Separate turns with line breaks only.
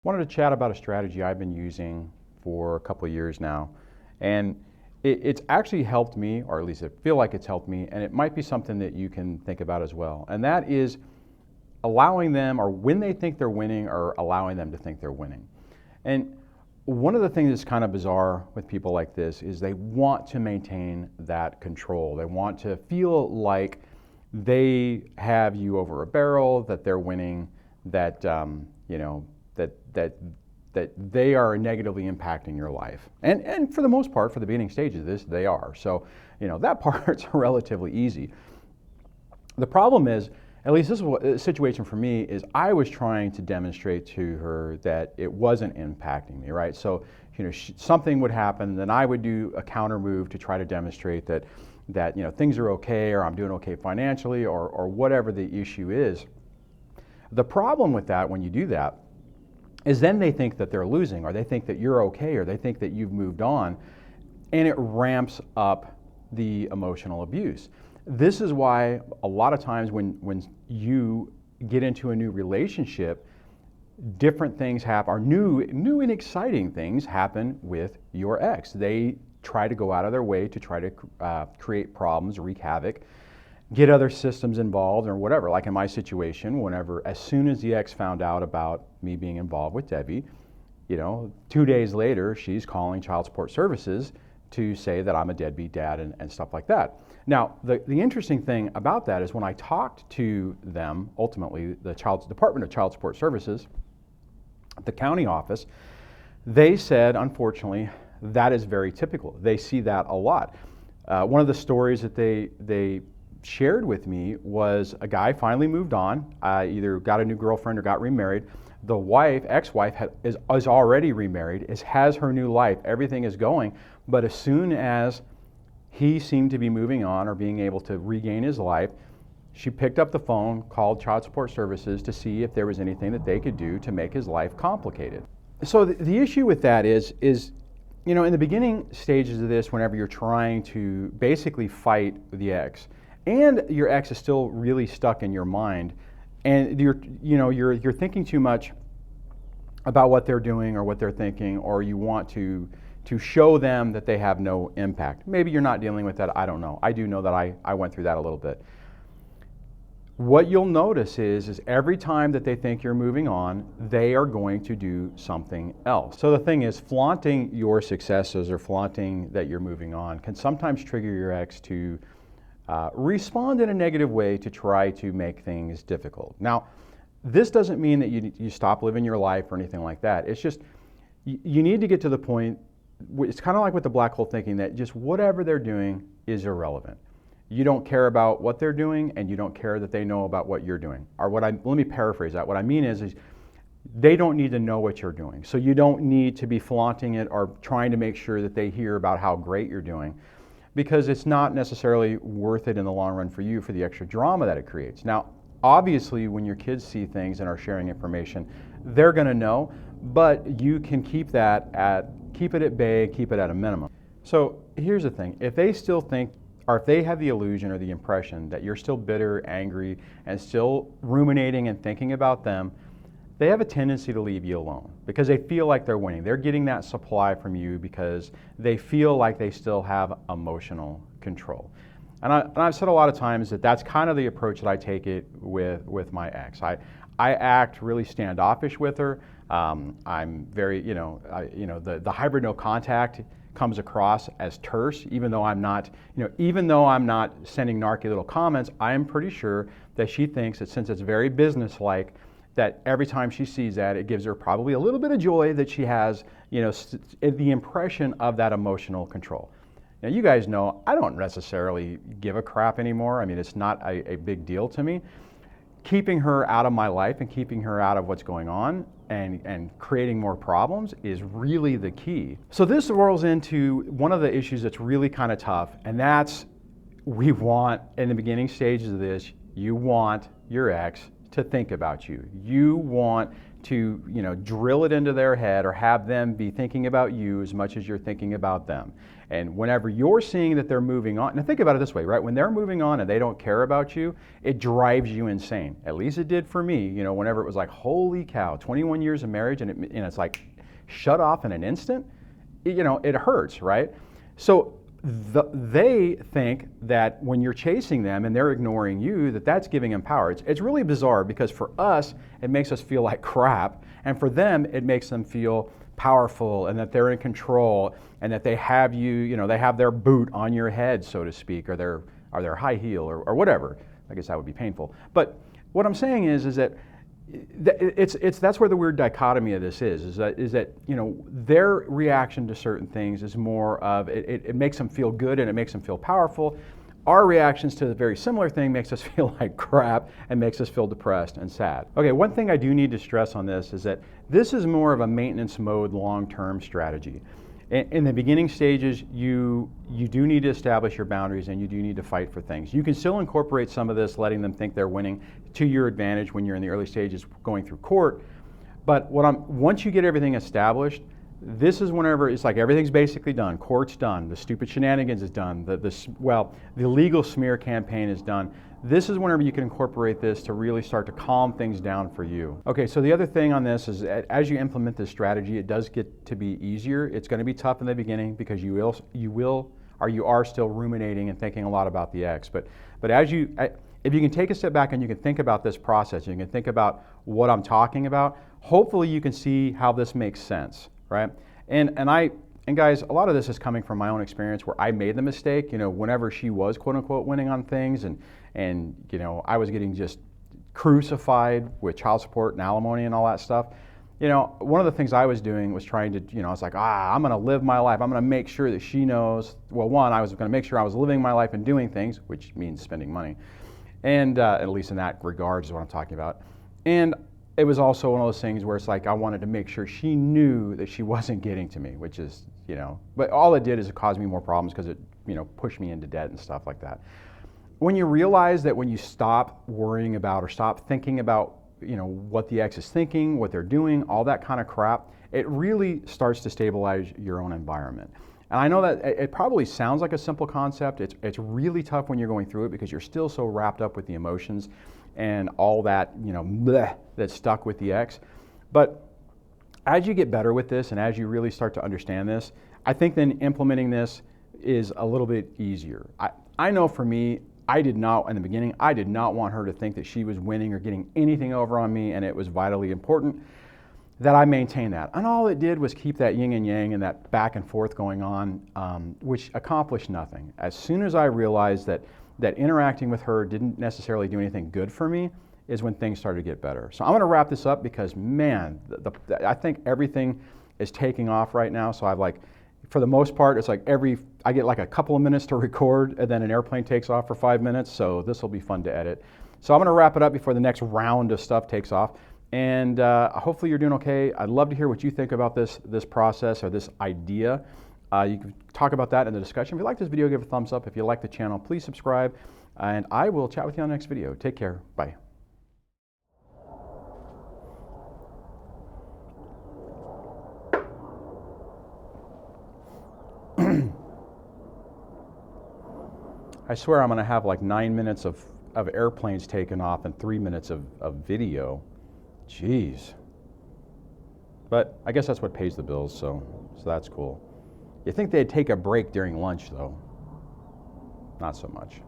Wanted to chat about a strategy I've been using for a couple of years now, and it's actually helped me, or at least I feel like it's helped me, and it might be something that you can think about as well. And that is allowing them, or when they think they're winning, or allowing them to think they're winning. And one of the things that's kind of bizarre with people like this is they want to maintain that control. They want to feel like they have you over a barrel, that they're winning, that that they are negatively impacting your life. And for the most part, for the beginning stage of this, they are. So, that part's relatively easy. The problem is, at least this is what the situation for me is, I was trying to demonstrate to her that it wasn't impacting me, right? So, something would happen, then I would do a counter move to try to demonstrate that things are okay, or I'm doing okay financially, or whatever the issue is. The problem with that, when you do that, is then they think that they're losing, or they think that you're okay, or they think that you've moved on, and it ramps up the emotional abuse. This is why a lot of times when you get into a new relationship, different things happen, or new and exciting things happen with your ex. They try to go out of their way to try to create problems, wreak havoc, get other systems involved, or whatever. Like in my situation, as soon as the ex found out about me being involved with Debbie, 2 days later, she's calling child support services to say that I'm a deadbeat dad and stuff like that. Now, the interesting thing about that is when I talked to them, ultimately, the Department of Child Support Services, the county office, they said, unfortunately, that is very typical. They see that a lot. One of the stories that they shared with me was a guy finally moved on, either got a new girlfriend or got remarried. The ex-wife is already remarried, has her new life, everything is going, but as soon as he seemed to be moving on or being able to regain his life, she picked up the phone, called child support services to see if there was anything that they could do to make his life complicated. So the issue with that is in the beginning stages of this, whenever you're trying to basically fight the ex, and your ex is still really stuck in your mind, and you're thinking too much about what they're doing or what they're thinking, or you want to show them that they have no impact. Maybe you're not dealing with that, I don't know. I do know that I went through that a little bit. What you'll notice is every time that they think you're moving on, they are going to do something else. So the thing is, flaunting your successes or flaunting that you're moving on can sometimes trigger your ex to respond in a negative way to try to make things difficult. Now, this doesn't mean that you stop living your life or anything like that. It's just you need to get to the point. It's kind of like with the black hole thinking, that just whatever they're doing is irrelevant. You don't care about what they're doing, and you don't care that they know about what you're doing. Or let me paraphrase that. What I mean is they don't need to know what you're doing. So you don't need to be flaunting it or trying to make sure that they hear about how great you're doing, because it's not necessarily worth it in the long run for you, for the extra drama that it creates. Now, obviously, when your kids see things and are sharing information, they're going to know, but you can keep it at bay, keep it at a minimum. So here's the thing. If they still think, or if they have the illusion or the impression that you're still bitter, angry, and still ruminating and thinking about them, they have a tendency to leave you alone because they feel like they're winning. They're getting that supply from you because they feel like they still have emotional control. And I've said a lot of times that that's kind of the approach that I take it with my ex. I act really standoffish with her. I'm very, the hybrid no contact comes across as terse, even though I'm not sending narky little comments. I am pretty sure that she thinks that since it's very businesslike, that every time she sees that, it gives her probably a little bit of joy that she has, the impression of that emotional control. Now, you guys know I don't necessarily give a crap anymore. I mean, it's not a big deal to me. Keeping her out of my life and keeping her out of what's going on and creating more problems is really the key. So this rolls into one of the issues that's really kind of tough, and that's in the beginning stages of this, you want your ex to think about you. You want to, you know, drill it into their head or have them be thinking about you as much as you're thinking about them. And whenever you're seeing that they're moving on, and think about it this way, right? When they're moving on and they don't care about you, it drives you insane. At least it did for me, you know, whenever it was like, holy cow, 21 years of marriage, and it's like shut off in an instant, you know, it hurts, right? So they think that when you're chasing them and they're ignoring you, that's giving them power. It's really bizarre, because for us, it makes us feel like crap, and for them, it makes them feel powerful and that they're in control and that they have you, you know, they have their boot on your head, so to speak, or their high heel or whatever. I guess that would be painful. But what I'm saying is that that's where the weird dichotomy of this is that you know, their reaction to certain things is more of it makes them feel good and it makes them feel powerful. Our reactions to the very similar thing makes us feel like crap and makes us feel depressed and sad. Okay, one thing I do need to stress on this is that this is more of a maintenance mode long-term strategy. In the beginning stages, you do need to establish your boundaries and you do need to fight for things. You can still incorporate some of this, letting them think they're winning to your advantage when you're in the early stages going through court. But once you get everything established, this is whenever it's like everything's basically done. Court's done. The stupid shenanigans is done. The legal smear campaign is done. This is whenever you can incorporate this to really start to calm things down for you. Okay, so the other thing on this is as you implement this strategy, it does get to be easier. It's going to be tough in the beginning because you are still ruminating and thinking a lot about the ex. But if you can take a step back and you can think about this process, you can think about what I'm talking about, hopefully you can see how this makes sense, right? And guys, a lot of this is coming from my own experience where I made the mistake, you know, whenever she was quote unquote winning on things and you know, I was getting just crucified with child support and alimony and all that stuff. You know, one of the things I was doing was trying to, you know, I was like, I'm going to live my life. I'm going to make sure that she knows. Well, one, I was going to make sure I was living my life and doing things, which means spending money. And at least in that regard is what I'm talking about. And it was also one of those things where it's like I wanted to make sure she knew that she wasn't getting to me, which is, you know, but all it did is it caused me more problems because it, you know, pushed me into debt and stuff like that. When you realize that when you stop worrying about or stop thinking about, you know, what the ex is thinking, what they're doing, all that kind of crap, it really starts to stabilize your own environment. And I know that it probably sounds like a simple concept. It's really tough when you're going through it because you're still so wrapped up with the emotions and all that, you know, bleh, that's stuck with the ex. But as you get better with this and as you really start to understand this, I think then implementing this is a little bit easier. I know for me, I did not want her to think that she was winning or getting anything over on me, and it was vitally important that I maintain that. And all it did was keep that yin and yang and that back and forth going on, which accomplished nothing. As soon as I realized that interacting with her didn't necessarily do anything good for me is when things started to get better. So I'm going to wrap this up because, man, I think everything is taking off right now. So I've like, for the most part, it's like I get like a couple of minutes to record and then an airplane takes off for 5 minutes. So this will be fun to edit. So I'm going to wrap it up before the next round of stuff takes off. And hopefully you're doing okay. I'd love to hear what you think about this process or this idea. You can talk about that in the discussion. If you like this video, give it a thumbs up. If you like the channel, please subscribe. And I will chat with you on the next video. Take care. Bye. I swear I'm going to have like 9 minutes of airplanes taken off and 3 minutes of video. Jeez. But I guess that's what pays the bills, so that's cool. You think they'd take a break during lunch, though? Not so much.